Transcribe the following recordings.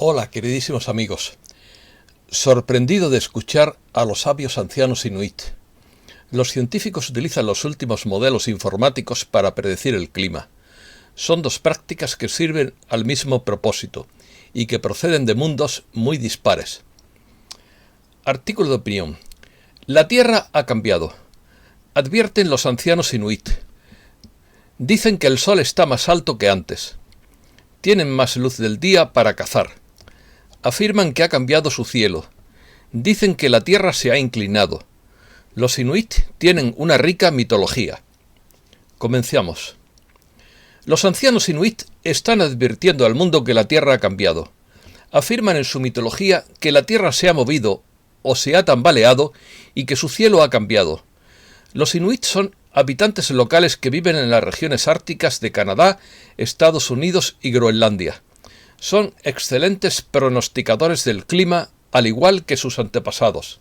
Hola, queridísimos amigos. Sorprendido de escuchar a los sabios ancianos inuit. Los científicos utilizan los últimos modelos informáticos para predecir el clima. Son dos prácticas que sirven al mismo propósito y que proceden de mundos muy dispares. Artículo de opinión. La Tierra ha cambiado. Advierten los ancianos inuit. Dicen que el sol está más alto que antes. Tienen más luz del día para cazar. Afirman que ha cambiado su cielo. Dicen que la Tierra se ha inclinado. Los inuit tienen una rica mitología. Comencemos. Los ancianos inuit están advirtiendo al mundo que la Tierra ha cambiado. Afirman en su mitología que la Tierra se ha movido o se ha tambaleado y que su cielo ha cambiado. Los inuit son habitantes locales que viven en las regiones árticas de Canadá, Estados Unidos y Groenlandia. Son excelentes pronosticadores del clima, al igual que sus antepasados.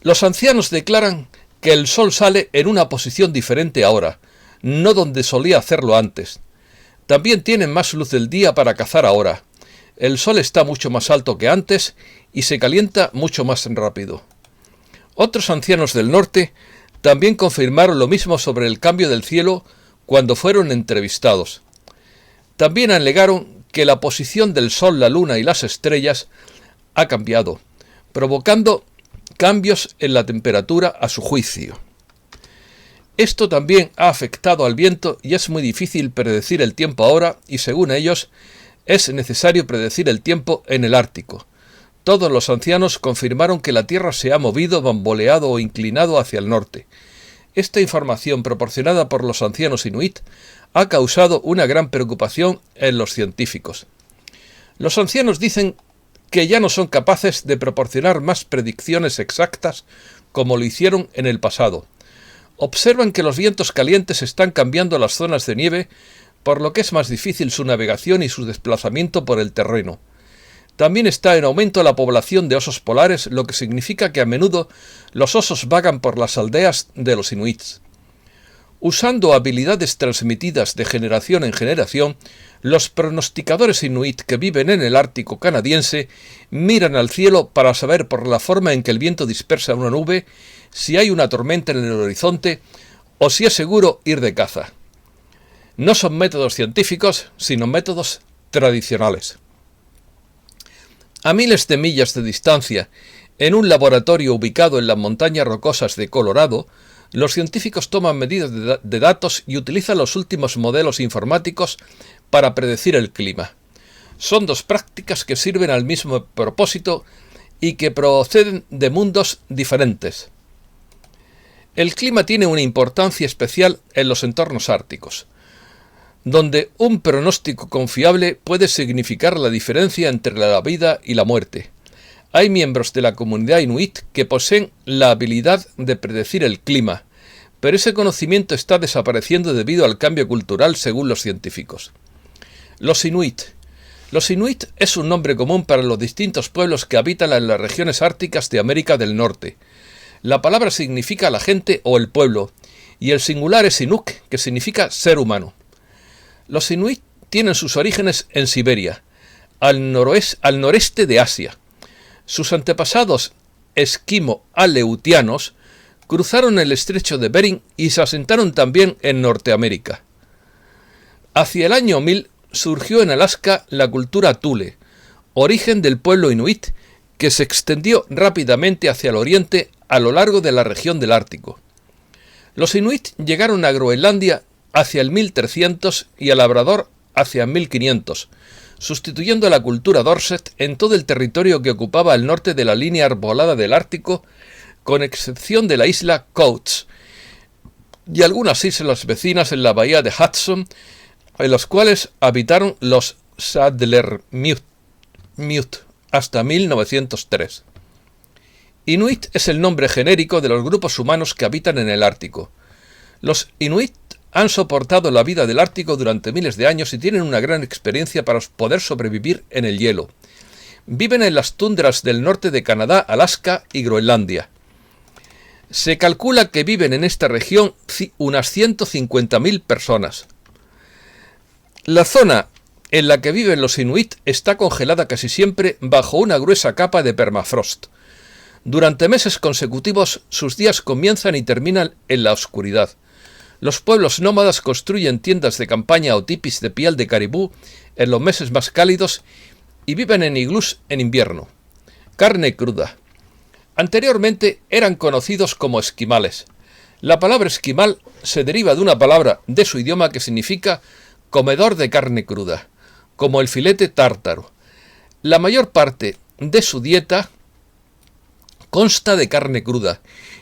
Los ancianos declaran que el sol sale en una posición diferente ahora, no donde solía hacerlo antes. También tienen más luz del día para cazar ahora. El sol está mucho más alto que antes y se calienta mucho más rápido. Otros ancianos del norte también confirmaron lo mismo sobre el cambio del cielo cuando fueron entrevistados. También alegaron que la posición del sol, la luna y las estrellas ha cambiado, provocando cambios en la temperatura a su juicio. Esto también ha afectado al viento y es muy difícil predecir el tiempo ahora y, según ellos, es necesario predecir el tiempo en el Ártico. Todos los ancianos confirmaron que la Tierra se ha movido, bamboleado o inclinado hacia el norte. Esta información proporcionada por los ancianos inuit ha causado una gran preocupación en los científicos. Los ancianos dicen que ya no son capaces de proporcionar más predicciones exactas como lo hicieron en el pasado. Observan que los vientos calientes están cambiando las zonas de nieve, por lo que es más difícil su navegación y su desplazamiento por el terreno. También está en aumento la población de osos polares, lo que significa que a menudo los osos vagan por las aldeas de los inuits. Usando habilidades transmitidas de generación en generación, los pronosticadores inuit que viven en el Ártico canadiense miran al cielo para saber por la forma en que el viento dispersa una nube si hay una tormenta en el horizonte o si es seguro ir de caza. No son métodos científicos, sino métodos tradicionales. A miles de millas de distancia, en un laboratorio ubicado en las montañas rocosas de Colorado, los científicos toman medidas de datos y utilizan los últimos modelos informáticos para predecir el clima. Son dos prácticas que sirven al mismo propósito y que proceden de mundos diferentes. El clima tiene una importancia especial en los entornos árticos, donde un pronóstico confiable puede significar la diferencia entre la vida y la muerte. Hay miembros de la comunidad inuit que poseen la habilidad de predecir el clima, pero ese conocimiento está desapareciendo debido al cambio cultural según los científicos. Los inuit. Los inuit es un nombre común para los distintos pueblos que habitan en las regiones árticas de América del Norte. La palabra significa la gente o el pueblo, y el singular es inuk, que significa ser humano. Los inuit tienen sus orígenes en Siberia, al noreste de Asia. Sus antepasados esquimo-aleutianos cruzaron el estrecho de Bering y se asentaron también en Norteamérica. Hacia el año 1000 surgió en Alaska la cultura Thule, origen del pueblo inuit que se extendió rápidamente hacia el oriente a lo largo de la región del Ártico. Los inuit llegaron a Groenlandia hacia el 1300 y a Labrador hacia 1500, sustituyendo a la cultura Dorset en todo el territorio que ocupaba el norte de la línea arbolada del Ártico, con excepción de la isla Coates y algunas islas vecinas en la bahía de Hudson, en las cuales habitaron los Saddlermuit hasta 1903. Inuit es el nombre genérico de los grupos humanos que habitan en el Ártico. Los inuit han soportado la vida del Ártico durante miles de años y tienen una gran experiencia para poder sobrevivir en el hielo. Viven en las tundras del norte de Canadá, Alaska y Groenlandia. Se calcula que viven en esta región unas 150.000 personas. La zona en la que viven los inuit está congelada casi siempre bajo una gruesa capa de permafrost. Durante meses consecutivos sus días comienzan y terminan en la oscuridad. Los pueblos nómadas construyen tiendas de campaña o tipis de piel de caribú en los meses más cálidos y viven en iglús en invierno. Carne cruda. Anteriormente eran conocidos como esquimales. La palabra esquimal se deriva de una palabra de su idioma que significa comedor de carne cruda, como el filete tártaro. La mayor parte de su dieta consta de carne cruda,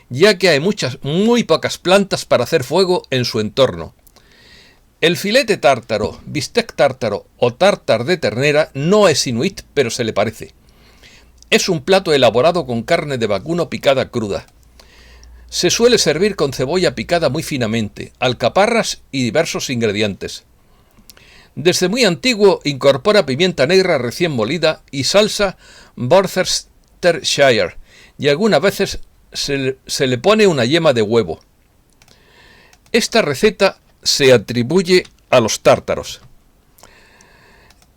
ya que hay muy pocas plantas para hacer fuego en su entorno. El filete tártaro, bistec tártaro o tártar de ternera no es inuit, pero se le parece. Es un plato elaborado con carne de vacuno picada cruda. Se suele servir con cebolla picada muy finamente, alcaparras y diversos ingredientes. Desde muy antiguo incorpora pimienta negra recién molida y salsa Worcestershire, y algunas veces se le pone una yema de huevo. Esta receta se atribuye a los tártaros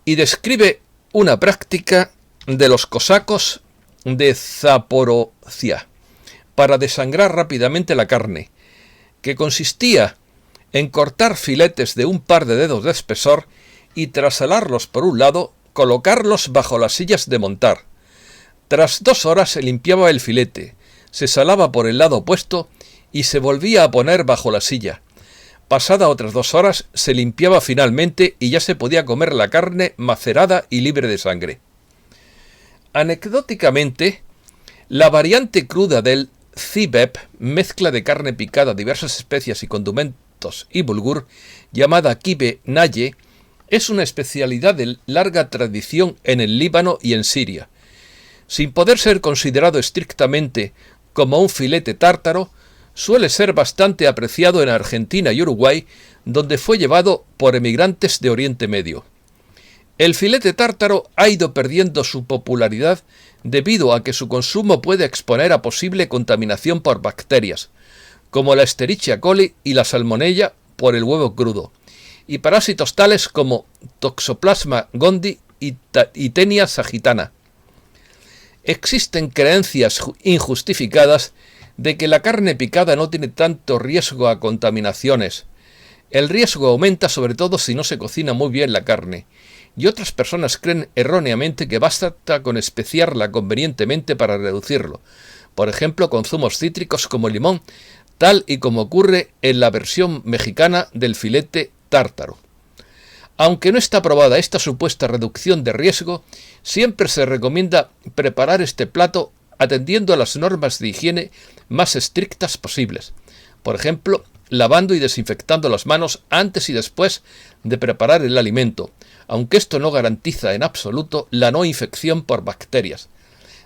y describe una práctica de los cosacos de Zaporozhia para desangrar rápidamente la carne, que consistía en cortar filetes de un par de dedos de espesor y tras salarlos por un lado, colocarlos bajo las sillas de montar. Tras 2 horas se limpiaba el filete, se salaba por el lado opuesto y se volvía a poner bajo la silla. Pasada otras 2 horas se limpiaba finalmente y ya se podía comer la carne macerada y libre de sangre. Anecdóticamente, la variante cruda del cibeb, mezcla de carne picada, diversas especias y condimentos y bulgur, llamada kibe naye, es una especialidad de larga tradición en el Líbano y en Siria. Sin poder ser considerado estrictamente como un filete tártaro, suele ser bastante apreciado en Argentina y Uruguay, donde fue llevado por emigrantes de Oriente Medio. El filete tártaro ha ido perdiendo su popularidad debido a que su consumo puede exponer a posible contaminación por bacterias, como la Escherichia coli y la Salmonella por el huevo crudo, y parásitos tales como Toxoplasma gondii y Taenia sagittana. Existen creencias injustificadas de que la carne picada no tiene tanto riesgo a contaminaciones. El riesgo aumenta sobre todo si no se cocina muy bien la carne, y otras personas creen erróneamente que basta con especiarla convenientemente para reducirlo, por ejemplo con zumos cítricos como el limón, tal y como ocurre en la versión mexicana del filete tártaro. Aunque no está probada esta supuesta reducción de riesgo, siempre se recomienda preparar este plato atendiendo a las normas de higiene más estrictas posibles. Por ejemplo, lavando y desinfectando las manos antes y después de preparar el alimento, aunque esto no garantiza en absoluto la no infección por bacterias.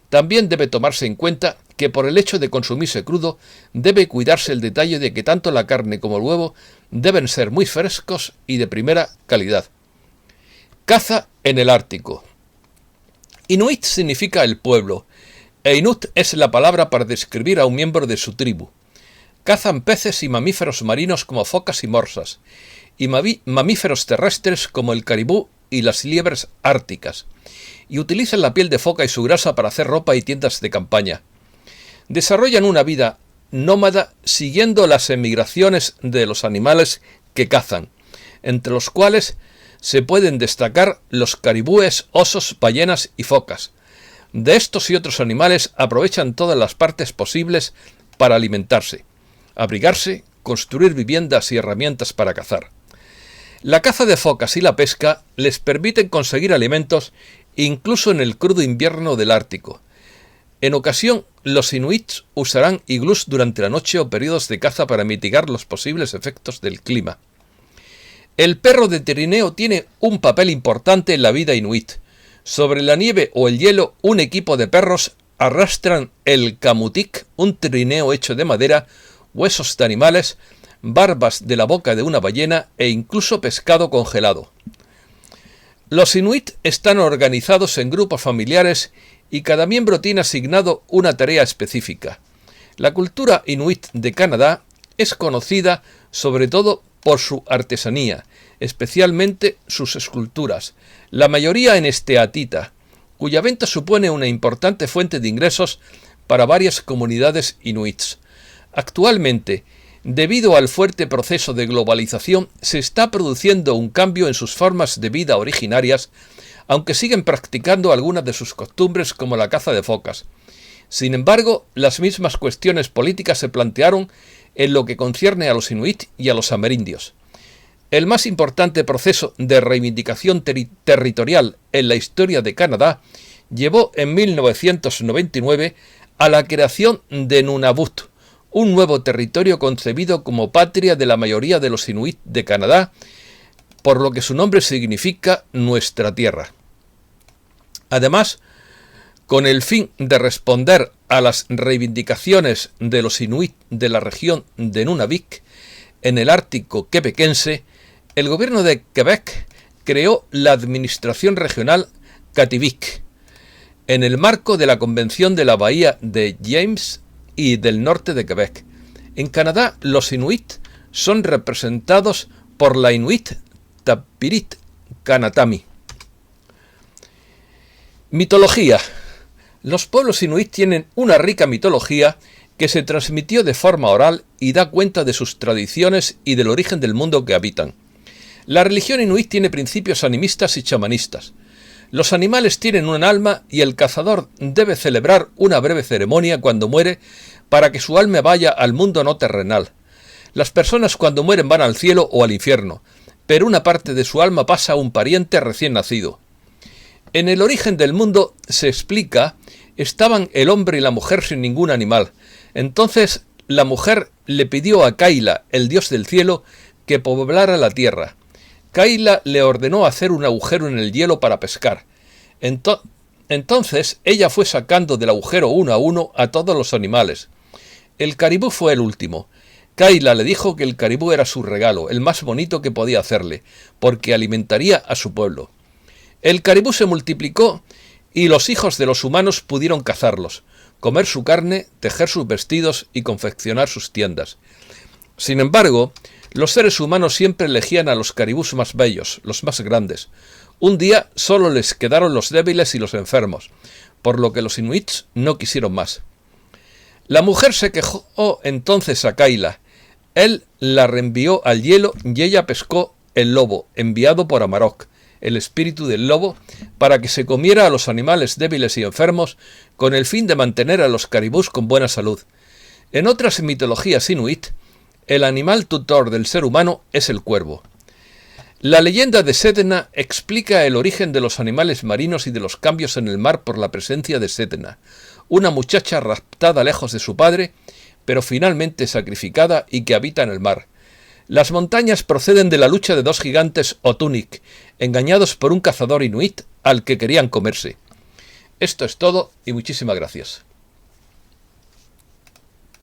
También debe tomarse en cuenta que por el hecho de consumirse crudo, debe cuidarse el detalle de que tanto la carne como el huevo deben ser muy frescos y de primera calidad. Caza en el Ártico. Inuit significa el pueblo, e Inut es la palabra para describir a un miembro de su tribu. Cazan peces y mamíferos marinos como focas y morsas, y mamíferos terrestres como el caribú y las liebres árticas, y utilizan la piel de foca y su grasa para hacer ropa y tiendas de campaña. Desarrollan una vida nómada siguiendo las emigraciones de los animales que cazan, entre los cuales se pueden destacar los caribúes, osos, ballenas y focas. De estos y otros animales aprovechan todas las partes posibles para alimentarse, abrigarse, construir viviendas y herramientas para cazar. La caza de focas y la pesca les permiten conseguir alimentos incluso en el crudo invierno del Ártico. En ocasión, los inuits usarán iglús durante la noche o periodos de caza para mitigar los posibles efectos del clima. El perro de trineo tiene un papel importante en la vida inuit. Sobre la nieve o el hielo, un equipo de perros arrastran el camutic, un trineo hecho de madera, huesos de animales, barbas de la boca de una ballena e incluso pescado congelado. Los inuit están organizados en grupos familiares y cada miembro tiene asignado una tarea específica. La cultura inuit de Canadá es conocida sobre todo por su artesanía, especialmente sus esculturas, la mayoría en esteatita, cuya venta supone una importante fuente de ingresos para varias comunidades inuits. Actualmente, debido al fuerte proceso de globalización, se está produciendo un cambio en sus formas de vida originarias, aunque siguen practicando algunas de sus costumbres como la caza de focas. Sin embargo, las mismas cuestiones políticas se plantearon en lo que concierne a los inuit y a los amerindios. El más importante proceso de reivindicación territorial en la historia de Canadá llevó en 1999 a la creación de Nunavut, un nuevo territorio concebido como patria de la mayoría de los inuit de Canadá, por lo que su nombre significa nuestra tierra. Además, con el fin de responder a las reivindicaciones de los inuit de la región de Nunavik, en el Ártico quebequense, el gobierno de Quebec creó la Administración Regional Kativik, en el marco de la Convención de la Bahía de James y del norte de Quebec. En Canadá, los inuit son representados por la Inuit Tapirit Kanatami. Mitología. Los pueblos inuit tienen una rica mitología que se transmitió de forma oral y da cuenta de sus tradiciones y del origen del mundo que habitan. La religión inuit tiene principios animistas y chamanistas. Los animales tienen un alma y el cazador debe celebrar una breve ceremonia cuando muere para que su alma vaya al mundo no terrenal. Las personas cuando mueren van al cielo o al infierno, pero una parte de su alma pasa a un pariente recién nacido. En el origen del mundo, se explica, estaban el hombre y la mujer sin ningún animal. Entonces la mujer le pidió a Kaila, el dios del cielo, que poblara la tierra. Kaila le ordenó hacer un agujero en el hielo para pescar. Entonces ella fue sacando del agujero uno a uno a todos los animales. El caribú fue el último. Kaila le dijo que el caribú era su regalo, el más bonito que podía hacerle, porque alimentaría a su pueblo. El caribú se multiplicó y los hijos de los humanos pudieron cazarlos, comer su carne, tejer sus vestidos y confeccionar sus tiendas. Sin embargo, los seres humanos siempre elegían a los caribús más bellos, los más grandes. Un día solo les quedaron los débiles y los enfermos, por lo que los inuits no quisieron más. La mujer se quejó entonces a Kaila. Él la reenvió al hielo y ella pescó el lobo, enviado por Amarok, el espíritu del lobo, para que se comiera a los animales débiles y enfermos con el fin de mantener a los caribús con buena salud. En otras mitologías inuit, el animal tutor del ser humano es el cuervo. La leyenda de Sedna explica el origen de los animales marinos y de los cambios en el mar por la presencia de Sedna, una muchacha raptada lejos de su padre, pero finalmente sacrificada y que habita en el mar. Las montañas proceden de la lucha de dos gigantes Otunik, engañados por un cazador inuit al que querían comerse. Esto es todo y muchísimas gracias.